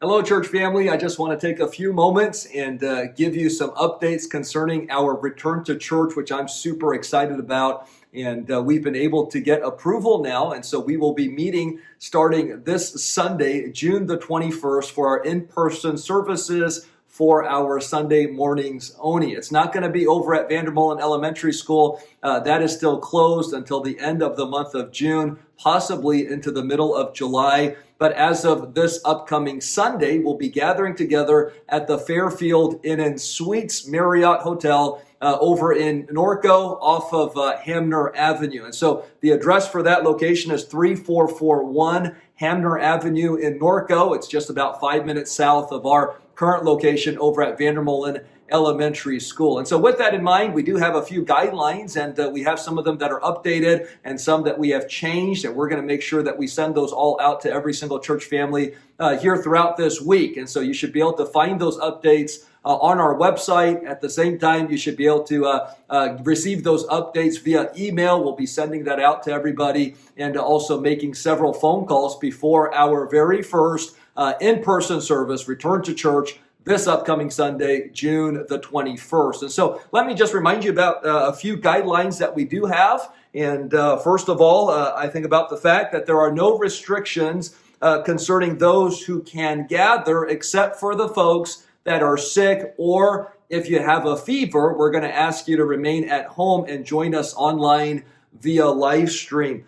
Hello, church family. I just want to take a few moments and give you some updates concerning our return to church, which I'm super excited about. And we've been able to get approval now. And so we will be meeting starting this Sunday, June the 21st, for our in-person services for our Sunday mornings only. It's not going to be over at Vandermolen Elementary School. That is still closed until the end of the month of June, possibly into the middle of July. But as of this upcoming Sunday, we'll be gathering together at the Fairfield Inn and Suites Marriott Hotel over in Norco off of Hamner Avenue. And so the address for that location is 3441 Hamner Avenue in Norco. It's just about 5 minutes south of our current location over at Vandermolen Elementary School. And so with that in mind, we do have a few guidelines, and we have some of them that are updated and some that we have changed, and we're going to make sure that we send those all out to every single church family here throughout this week. And so you should be able to find those updates on our website. At the same time, you should be able to receive those updates via email. We'll be sending that out to everybody, and also making several phone calls before our very first in-person service, return to church, this upcoming Sunday, June the 21st. And so let me just remind you about a few guidelines that we do have. And first of all, I think about the fact that there are no restrictions concerning those who can gather, except for the folks that are sick, or if you have a fever, we're going to ask you to remain at home and join us online via Livestream.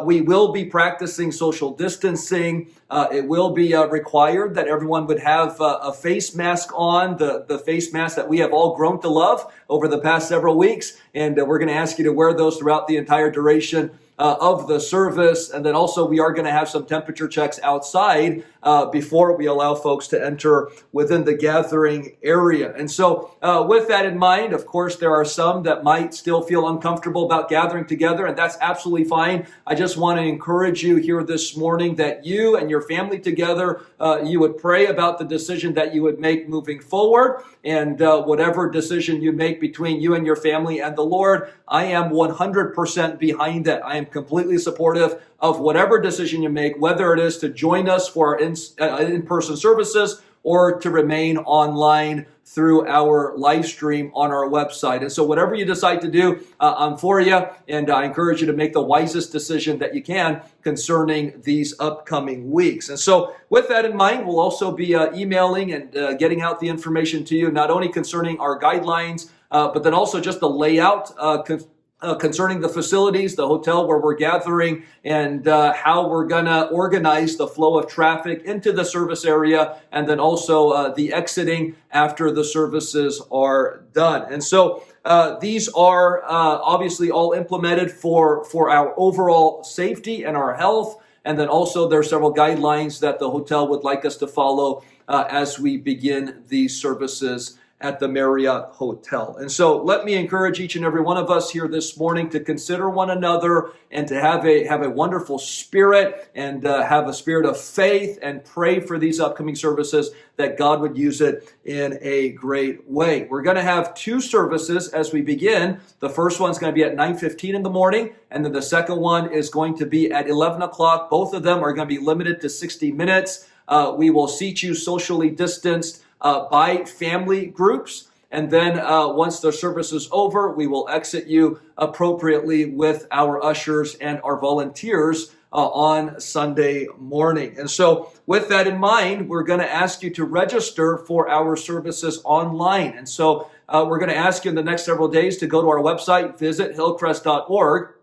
We will be practicing social distancing. It will be required that everyone would have a face mask on, the face mask that we have all grown to love over the past several weeks. And we're going to ask you to wear those throughout the entire duration of the service. And then also we are going to have some temperature checks outside before we allow folks to enter within the gathering area. And so with that in mind, of course, there are some that might still feel uncomfortable about gathering together, and that's absolutely fine. I just want to encourage you here this morning that you and your family together, you would pray about the decision that you would make moving forward. And whatever decision you make between you and your family and the Lord, I am 100% behind that. I am completely supportive of whatever decision you make, whether it is to join us for our in-person services or to remain online through our live stream on our website. And so whatever you decide to do, I'm for you, and I encourage you to make the wisest decision that you can concerning these upcoming weeks. And so with that in mind, we'll also be emailing and getting out the information to you, not only concerning our guidelines, but then also just the layout concerning the facilities, the hotel where we're gathering, and how we're going to organize the flow of traffic into the service area, and then also the exiting after the services are done. And so these are obviously all implemented for our overall safety and our health. And then also there are several guidelines that the hotel would like us to follow as we begin these services at the Marriott Hotel. And so let me encourage each and every one of us here this morning to consider one another and to have a wonderful spirit and have a spirit of faith and pray for these upcoming services that God would use it in a great way. We're going to have two services as we begin. The first one's going to be at 9:15 in the morning, and then the second one is going to be at 11 o'clock. Both of them are going to be limited to 60 minutes. We will seat you socially distanced by family groups. And then once the service is over, we will exit you appropriately with our ushers and our volunteers on Sunday morning. And so with that in mind, we're going to ask you to register for our services online. And so we're going to ask you in the next several days to go to our website, visit hillcrest.org.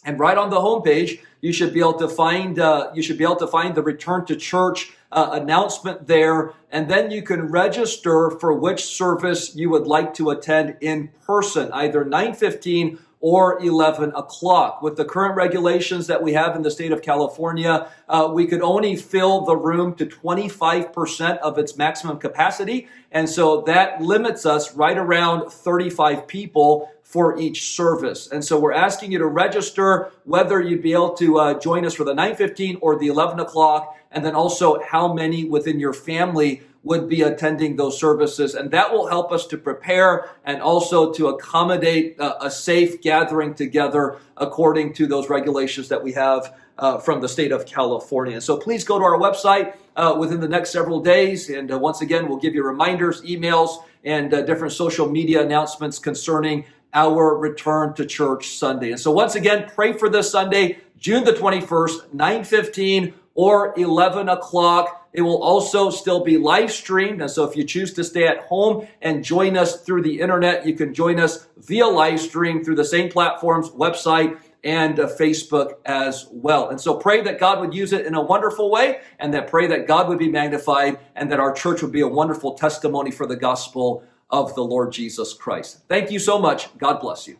And right on the homepage, you should be able to find the Return to Church announcement there, and then you can register for which service you would like to attend in person, either 9:15 or 11 o'clock. With the current regulations that we have in the state of California, we could only fill the room to 25% of its maximum capacity, and so that limits us right around 35 people for each service. And so we're asking you to register whether you'd be able to join us for the 9:15 or the 11 o'clock, and then also how many within your family would be attending those services. And that will help us to prepare and also to accommodate a safe gathering together according to those regulations that we have from the state of California. So please go to our website within the next several days. And once again, we'll give you reminders, emails, and different social media announcements concerning our return to church Sunday. And so once again, pray for this Sunday, June the 21st, 9:15 or 11 o'clock. It will also still be live streamed. And so if you choose to stay at home and join us through the internet, you can join us via live stream through the same platforms, website, and Facebook as well. And so pray that God would use it in a wonderful way, and that pray that God would be magnified, and that our church would be a wonderful testimony for the gospel of the Lord Jesus Christ. Thank you so much. God bless you.